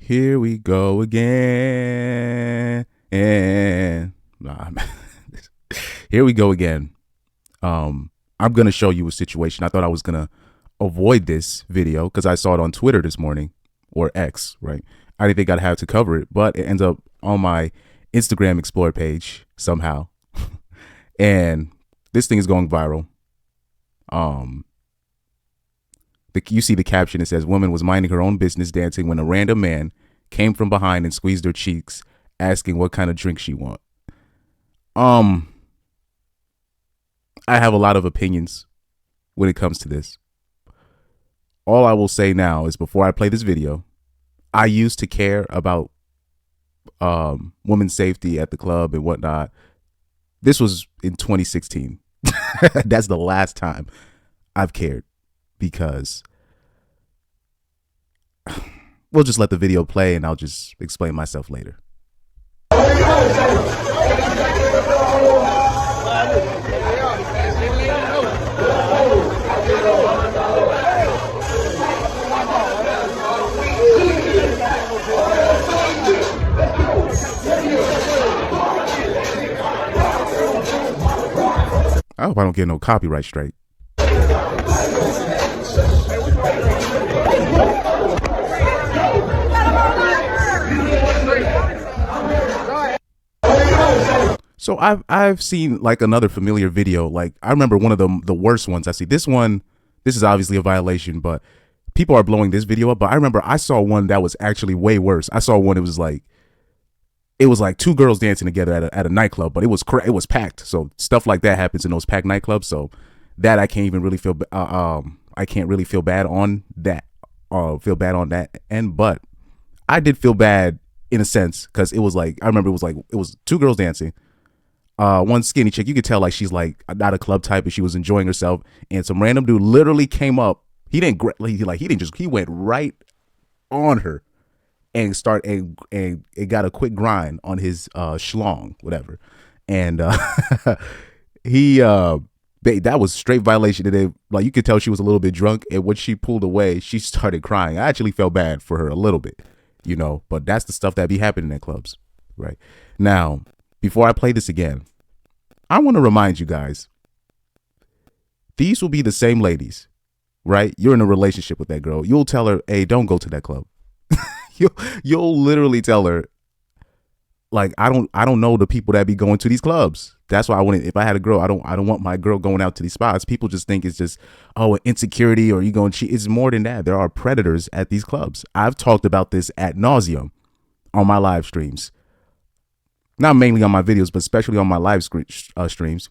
Here we go again. And here we go again. I'm gonna show you a situation. I thought I was gonna avoid this video because I saw it on Twitter this morning, or X, right? I didn't think I'd have to cover it, but it ends up on my Instagram Explore page somehow. And this thing is going viral. You see the caption, it says, "Woman was minding her own business dancing when a random man came from behind and squeezed her cheeks, asking what kind of drink she want." I have a lot of opinions when it comes to this. All I will say now is, before I play this video, I used to care about women's safety at the club and whatnot. This was in 2016. That's the last time I've cared, because we'll just let the video play and I'll just explain myself later. I hope I don't get no copyright strike. So I've seen like another familiar video. Like, I remember one of the worst ones I see. This is obviously a violation, but people are blowing this video up. But I remember I saw one that was actually way worse. I saw one, it was like two girls dancing together at a nightclub, but it was packed. So stuff like that happens in those packed nightclubs. So that I can't even really feel I can't really feel bad on that end, but I did feel bad in a sense, because it was like, I remember it was two girls dancing. One skinny chick, you could tell like she's like not a club type, and she was enjoying herself, and some random dude literally came up. He went right on her and it got a quick grind on his schlong, whatever. And that was straight violation. And like, you could tell she was a little bit drunk, and when she pulled away, she started crying. I actually felt bad for her a little bit, but that's the stuff that be happening in clubs, right? Now, before I play this again, I want to remind you guys, these will be the same ladies, right? You're in a relationship with that girl. You'll tell her, "Hey, don't go to that club." You'll literally tell her, like, I don't know the people that be going to these clubs. That's why if I had a girl, I don't want my girl going out to these spots. People just think it's just, oh, insecurity, or you going to cheat. It's more than that. There are predators at these clubs. I've talked about this ad nauseum on my live streams. Not mainly on my videos, but especially on my live streams.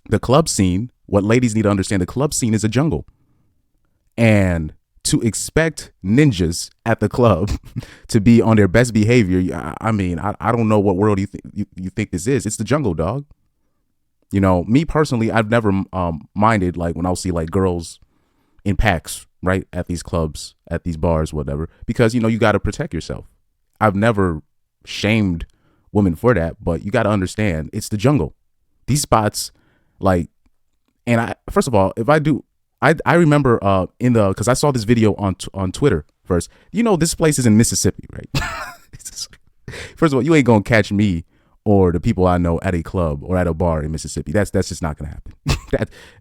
The club scene, what ladies need to understand, the club scene is a jungle. And to expect ninjas at the club to be on their best behavior, I mean, I don't know what world you think this is. It's the jungle, dog. Me personally, I've never minded, like, when I'll see like girls in packs, right, at these clubs, at these bars, whatever, because you got to protect yourself. I've never shamed women for that, but you got to understand, it's the jungle. These spots, like, and first of all, I remember because I saw this video on Twitter first. This place is in Mississippi, right? First of all, you ain't gonna catch me or the people I know at a club or at a bar in Mississippi. That's just not gonna happen.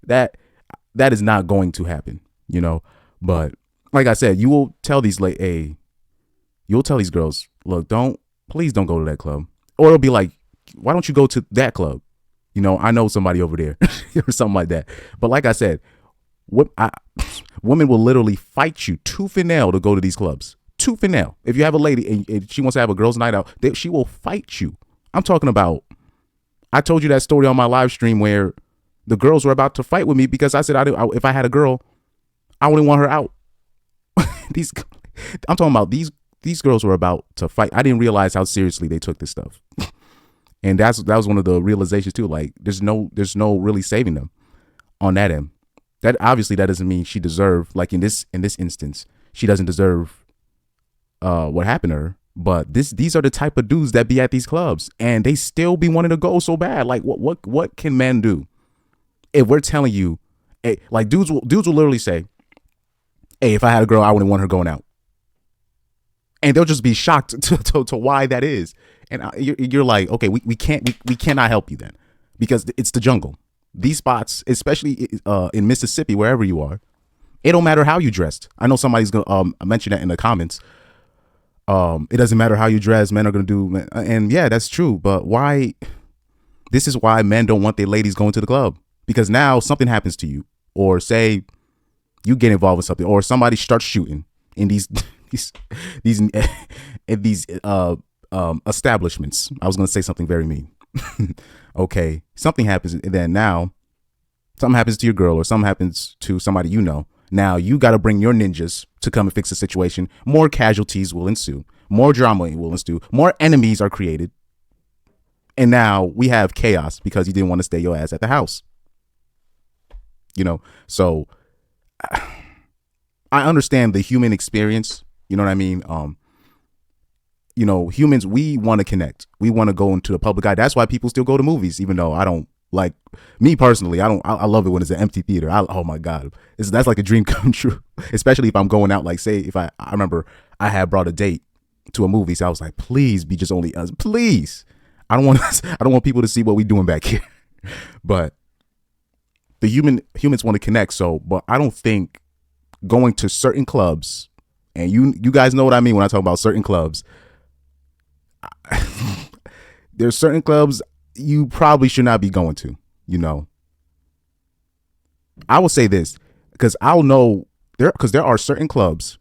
that is not going to happen. But like I said, you'll tell these girls, look, please don't go to that club. Or it'll be like, why don't you go to that club? I know somebody over there or something like that. But like I said, women will literally fight you tooth and nail to go to these clubs. Tooth and nail. If you have a lady and she wants to have a girls' night out, she will fight you. I'm talking about, I told you that story on my live stream where the girls were about to fight with me because I said if I had a girl, I wouldn't want her out. I'm talking about these girls were about to fight. I didn't realize how seriously they took this stuff. And that was one of the realizations too. Like, there's no really saving them on that end. That obviously, that doesn't mean she deserved, like in this instance, she doesn't deserve what happened to her. But these are the type of dudes that be at these clubs, and they still be wanting to go so bad. Like, what can men do if we're telling you, hey, like dudes will literally say, "Hey, if I had a girl, I wouldn't want her going out." and they'll just be shocked to why that is. And you're like, okay, we cannot help you then, because it's the jungle. These spots, especially in Mississippi, wherever you are, it don't matter how you dressed. I know somebody's gonna mention that in the comments. It doesn't matter how you dress. Men are gonna do, and yeah, that's true. But why? This is why men don't want their ladies going to the club, because now something happens to you, or say you get involved with something, or somebody starts shooting in these these establishments. I was gonna say something very mean. Okay, something happens, and then now something happens to your girl, or something happens to somebody you know. Now you got to bring your ninjas to come and fix the situation. More casualties will ensue. More drama will ensue. More enemies are created. And now we have chaos because you didn't want to stay your ass at the house. You know, so I understand the human experience. You know what I mean? You know, humans, we want to connect. We want to go into the public eye. That's why people still go to movies, even though I don't. Like me personally, I love it when it's an empty theater. Oh my God. That's like a dream come true, especially if I'm going out. Like, say if I remember I had brought a date to a movie. So I was like, please be just only us, please. I don't want people to see what we doing back here. But the humans want to connect. So, but I don't think going to certain clubs, and you guys know what I mean when I talk about certain clubs. There's certain clubs you probably should not be going to, you know. I will say this, because I'll know there are certain clubs.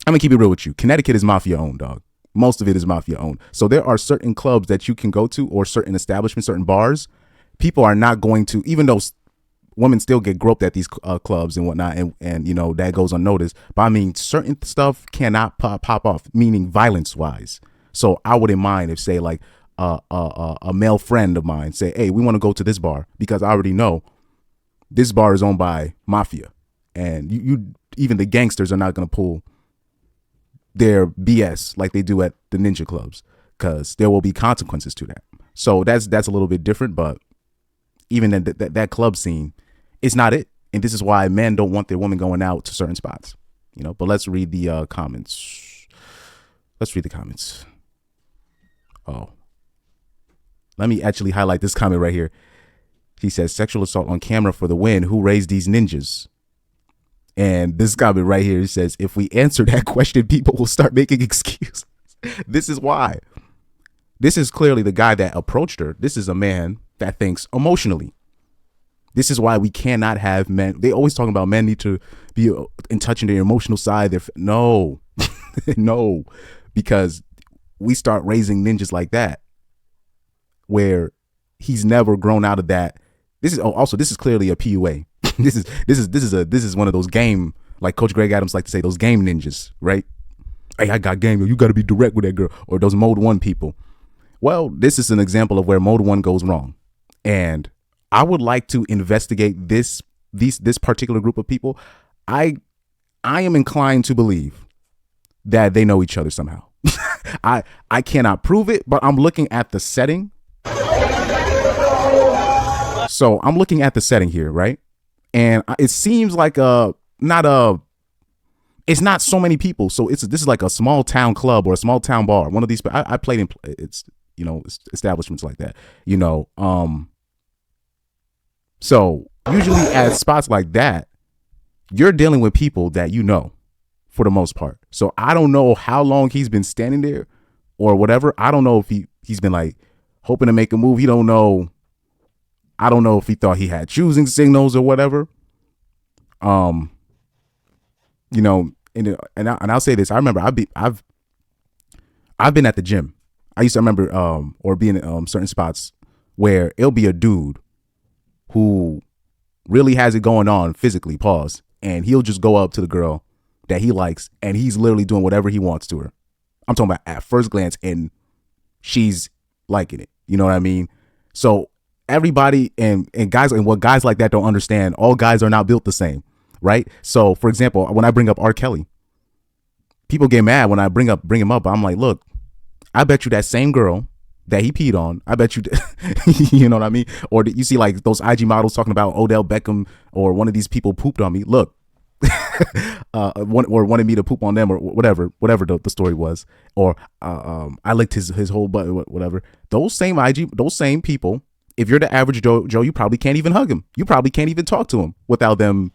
I'm gonna keep it real with you. Connecticut is mafia owned, dog. Most of it is mafia owned. So there are certain clubs that you can go to, or certain establishments, certain bars. People are not going to, even though women still get groped at these clubs and whatnot, and you know that goes unnoticed. But I mean, certain stuff cannot pop off, meaning violence wise. So I wouldn't mind if, say, like a male friend of mine say, hey, we want to go to this bar, because I already know this bar is owned by mafia, and you even the gangsters are not going to pull their BS like they do at the ninja clubs, because there will be consequences to that. So that's a little bit different, but even that club scene, it's not it. And this is why men don't want their women going out to certain spots, you know. But let's read the comments. Oh, let me actually highlight this comment right here. He says, sexual assault on camera for the win. Who raised these ninjas? And this comment right here, he says, if we answer that question, people will start making excuses. This is why. This is clearly the guy that approached her. This is a man that thinks emotionally. This is why we cannot have men. They always talking about men need to be in touch in their emotional side. No, no, because we start raising ninjas like that, where he's never grown out of that. This is clearly a PUA. This is one of those game, like Coach Greg Adams like to say, those game ninjas, right? Hey, I got game. You got to be direct with that girl, or those mode 1 people. Well, this is an example of where mode 1 goes wrong, and I would like to investigate this particular group of people. I am inclined to believe that they know each other somehow. I cannot prove it, but I'm looking at the setting. So I'm looking at the setting here, right? And it seems like it's not so many people. So this is like a small town club or a small town bar. One of these, I played in, it's, you know, establishments like that, you know. So usually at spots like that, you're dealing with people that you know for the most part. So I don't know how long he's been standing there or whatever. I don't know if he's been like hoping to make a move. He don't know. I don't know if he thought he had choosing signals or whatever. You know, and I'll say this. I remember I've been at the gym. I used to remember or being in certain spots where it'll be a dude who really has it going on physically, pause, and he'll just go up to the girl that he likes, and he's literally doing whatever he wants to her. I'm talking about at first glance, and she's liking it. You know what I mean? So everybody and guys, and what guys like that don't understand, all guys are not built the same, right? So for example, when I bring up R. Kelly, people get mad when I bring him up. I'm like, look, I bet you that same girl that he peed on, I bet you, you know what I mean? Or you see like those IG models talking about Odell Beckham or one of these people pooped on me. Look, or wanted me to poop on them or whatever the story was, or I licked his whole butt, whatever. Those same people. If you're the average Joe, you probably can't even hug him. You probably can't even talk to him without them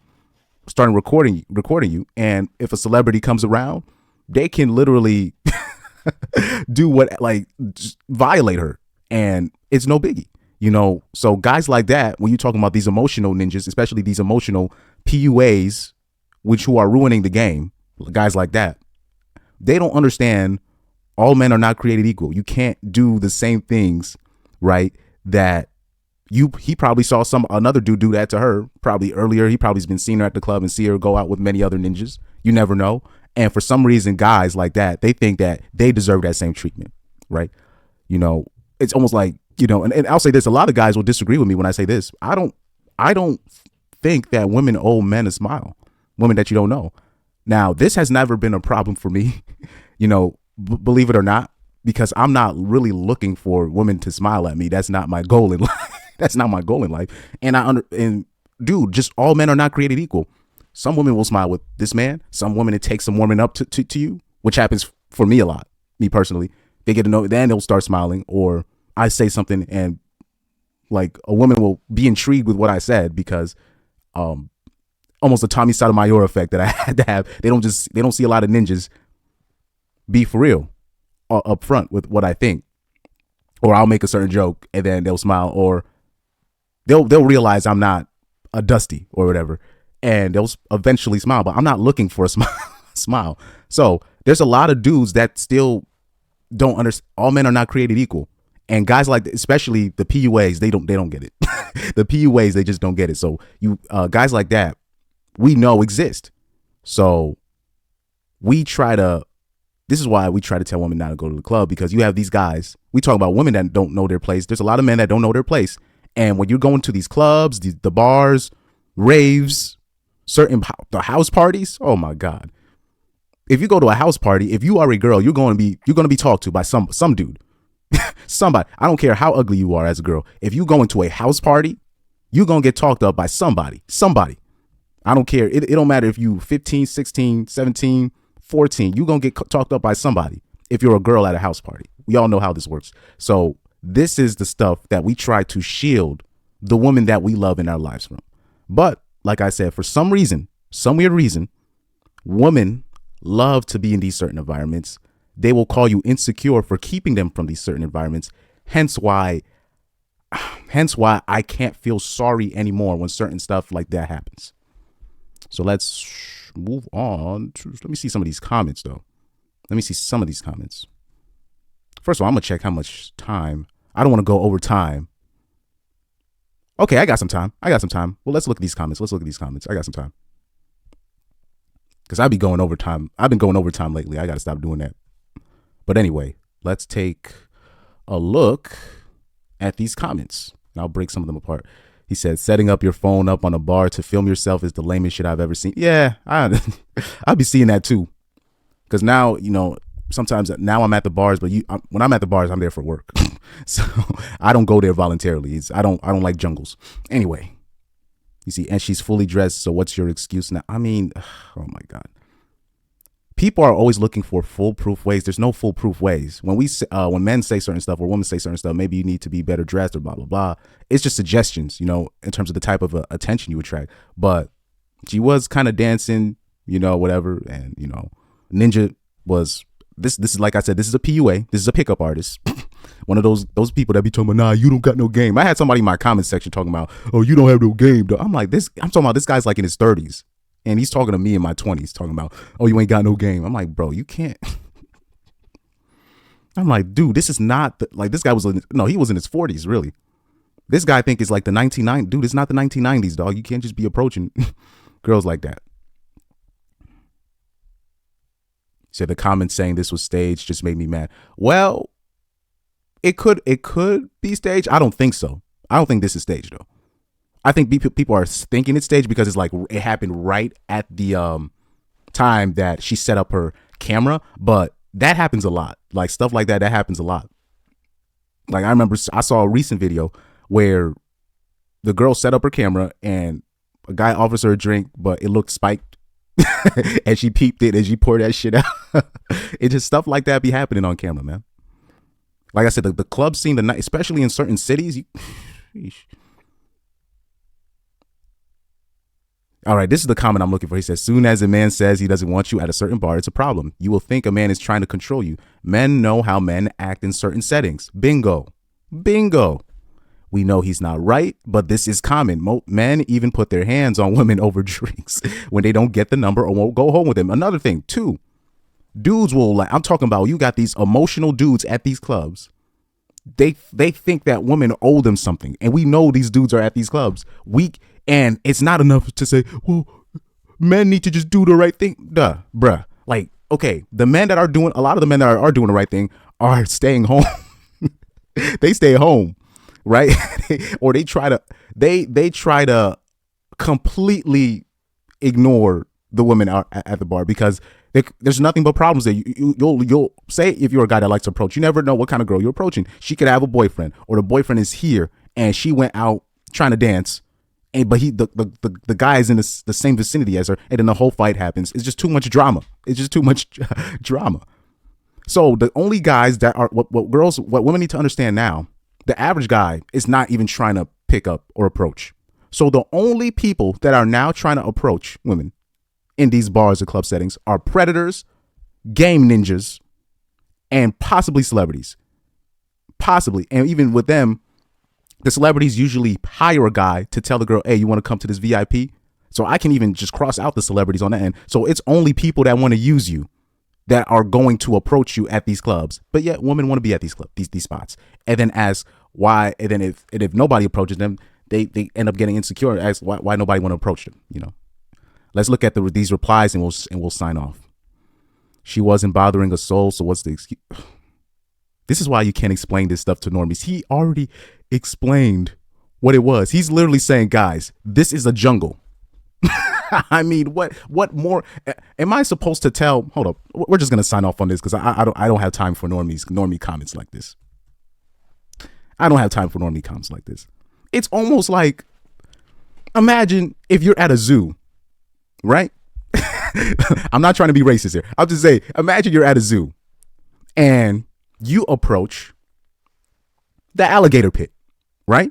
starting recording you. And if a celebrity comes around, they can literally do what, like, just violate her, and it's no biggie. So guys like that, when you're talking about these emotional ninjas, especially these emotional PUAs, who are ruining the game, guys like that, they don't understand all men are not created equal. You can't do the same things, right? That he probably saw another dude do that to her probably earlier. He probably's been seeing her at the club and see her go out with many other ninjas. You never know. And for some reason, guys like that, they think that they deserve that same treatment, right? It's almost like, and I'll say this, a lot of guys will disagree with me when I say this. I don't think that women owe men a smile, women that you don't know. Now, this has never been a problem for me, believe it or not, because I'm not really looking for women to smile at me. That's not my goal in life. That's not my goal in life. And dude, just all men are not created equal. Some women will smile with this man. Some women, it takes some warming up to you, which happens for me a lot, me personally. They get to know, then they'll start smiling, or I say something and like a woman will be intrigued with what I said because almost a Tommy Sotomayor effect that I had to have. They don't see a lot of ninjas be for real up front with what I think, or I'll make a certain joke and then they'll smile, or they'll realize I'm not a Dusty or whatever, and they'll eventually smile. But I'm not looking for a smile. So there's a lot of dudes that still don't understand. All men are not created equal, and guys like, especially the PUAs, they don't get it. The PUAs, they just don't get it. So you guys like that, we know exist. So this is why we try to tell women not to go to the club, because you have these guys. We talk about women that don't know their place. There's a lot of men that don't know their place. And when you're going to these clubs, the bars, raves, the house parties, oh my God. If you go to a house party, if you are a girl, you're going to be talked to by some dude. Somebody. I don't care how ugly you are as a girl. If you go into a house party, you're going to get talked up by somebody. I don't care. It don't matter if you 15, 16, 17, 14, you're going to get talked up by somebody if you're a girl at a house party. We all know how this works. So this is the stuff that we try to shield the women that we love in our lives from. But like I said, for some weird reason, women love to be in these certain environments. They will call you insecure for keeping them from these certain environments. Hence why I can't feel sorry anymore when certain stuff like that happens. So let's move on. Let me see some of these comments, though. First of all, I'm going to check how much time. I don't want to go over time. Okay, I got some time. Well, let's look at these comments. I got some time. Because I've been going over time lately. I got to stop doing that. But anyway, let's take a look at these comments. And I'll break some of them apart. He said, setting up your phone up on a bar to film yourself is the lamest shit I've ever seen. Yeah, I'll be seeing that too. Because now, sometimes now I'm at the bars, but when I'm at the bars, I'm there for work. So I don't go there voluntarily. I don't like jungles. Anyway, you see, and she's fully dressed. So what's your excuse now? I mean, oh my God. People are always looking for foolproof ways. There's no foolproof ways. When men say certain stuff or women say certain stuff, maybe you need to be better dressed or blah, blah, blah. It's just suggestions, in terms of the type of attention you attract. But she was kind of dancing, whatever. And, Ninja was, this is, like I said, this is a PUA. This is a pickup artist. One of those people that be talking about, nah, you don't got no game. I had somebody in my comment section talking about, oh, you don't have no game, though. I'm talking about this guy's like in his 30s. And he's talking to me in my 20s, talking about, oh, you ain't got no game. I'm like, bro, you can't. I'm like, dude, this is not this guy he was in his 40s, really. This guy I think is like the 1990s. Dude, it's not the 1990s, dog. You can't just be approaching girls like that. So the comments saying this was staged just made me mad. Well, it could be staged. I don't think so. I don't think this is staged, though. I think people are thinking it's staged because it's like it happened right at the time that she set up her camera. But that happens a lot. Like stuff like that happens a lot. Like I remember I saw a recent video where the girl set up her camera and a guy offers her a drink, but it looked spiked and she peeped it and she poured that shit out. It's just stuff like that be happening on camera, man. Like I said, the club scene tonight, especially in certain cities. All right, this is the comment I'm looking for. He says, soon as a man says he doesn't want you at a certain bar, it's a problem. You will think a man is trying to control you. Men know how men act in certain settings. Bingo. Bingo. We know he's not right, but this is common. Men even put their hands on women over drinks when they don't get the number or won't go home with them. Another thing, too, dudes will, like, I'm talking about, you got these emotional dudes at these clubs. They think that women owe them something. And we know these dudes are at these clubs. And it's not enough to say, well, men need to just do the right thing. Duh, bruh. Like, okay, a lot of the men that are doing the right thing are staying home. They stay home, right? Or they try to completely ignore the women at the bar because there's nothing but problems there. You'll say, if you're a guy that likes to approach, you never know what kind of girl you're approaching. She could have a boyfriend, or the boyfriend is here and she went out trying to dance, but the guy is in the same vicinity as her, and then the whole fight happens. It's just too much drama. It's just too much drama. So the only guys that are what women need to understand now, the average guy is not even trying to pick up or approach. So the only people that are now trying to approach women in these bars or club settings are predators, game ninjas, and possibly celebrities. Possibly. And even with them, the celebrities usually hire a guy to tell the girl, hey, you want to come to this VIP? So I can even just cross out the celebrities on that end. So it's only people that want to use you that are going to approach you at these clubs. But yet women want to be at these clubs, these spots. And then ask why, and then if nobody approaches them, they end up getting insecure and ask why nobody want to approach them, you know. Let's look at these replies and we'll sign off. She wasn't bothering a soul, so what's the excuse? This is why you can't explain this stuff to normies. He already explained what it was. He's literally saying, guys, this is a jungle. I mean, what more am I supposed to tell? Hold up. We're just going to sign off on this because I don't have time for normie comments like this. I don't have time for normie comments like this. It's almost like, imagine if you're at a zoo, right? I'm not trying to be racist here. I'll just say, imagine you're at a zoo and you approach the alligator pit, right?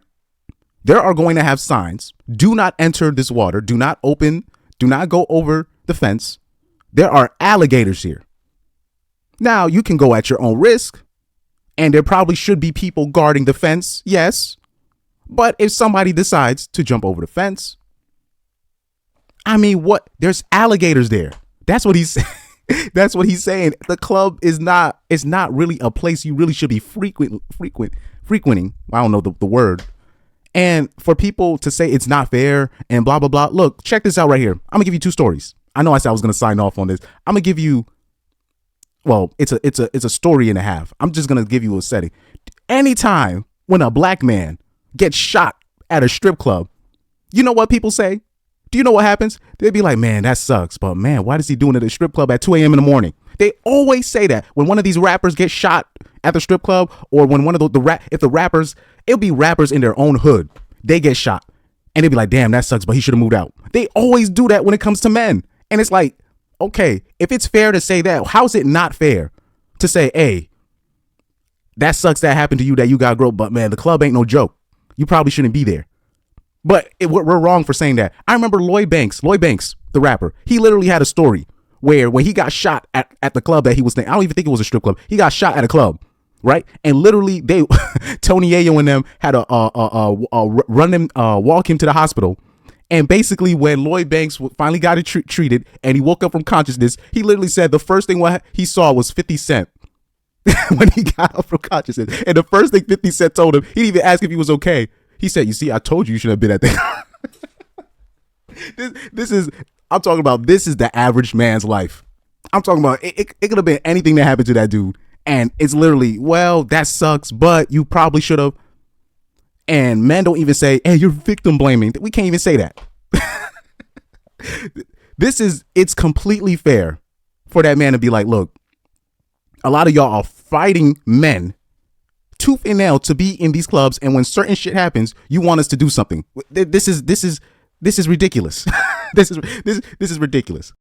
There are going to have signs. Do not enter this water. Do not go over the fence. There are alligators here. Now, you can go at your own risk, and there probably should be people guarding the fence, yes. But if somebody decides to jump over the fence, I mean, there's alligators there. That's what he's that's what he's saying. The club is not really a place you really should be frequenting. I don't know the word. And for people to say it's not fair and blah, blah, blah. Look, check this out right here. I'm going to give you two stories. I know I said I was going to sign off on this. I'm going to give you, well, it's a story and a half. I'm just going to give you a setting. Anytime when a black man gets shot at a strip club, you know what people say? Do you know what happens? They'd be like, man, that sucks. But man, why is he doing it at a strip club at 2 a.m. in the morning? They always say that when one of these rappers gets shot at the strip club, or when one of it'll be rappers in their own hood, they get shot and they'll be like, damn, that sucks, but he should have moved out. They always do that when it comes to men. And it's like, okay, if it's fair to say that, how is it not fair to say, hey, that sucks that happened to you, that you got groped, but man, the club ain't no joke. You probably shouldn't be there. But we're wrong for saying that. I remember Lloyd Banks, the rapper, he literally had a story where when he got shot at the club that he was staying, I don't even think it was a strip club. He got shot at a club, right? And literally Tony Yayo and them had walk him to the hospital. And basically when Lloyd Banks finally got treated and he woke up from consciousness, he literally said the first thing he saw was 50 Cent when he got up from consciousness. And the first thing 50 Cent told him, he didn't even ask if he was okay. He said, you see, I told you should have been at that. I'm talking about, this is the average man's life. I'm talking about, it could have been anything that happened to that dude. And it's literally, well, that sucks, but you probably should have. And men don't even say, hey, you're victim blaming. We can't even say that. It's completely fair for that man to be like, look, a lot of y'all are fighting men tooth and nail to be in these clubs, and when certain shit happens, you want us to do something. This is ridiculous. This is ridiculous.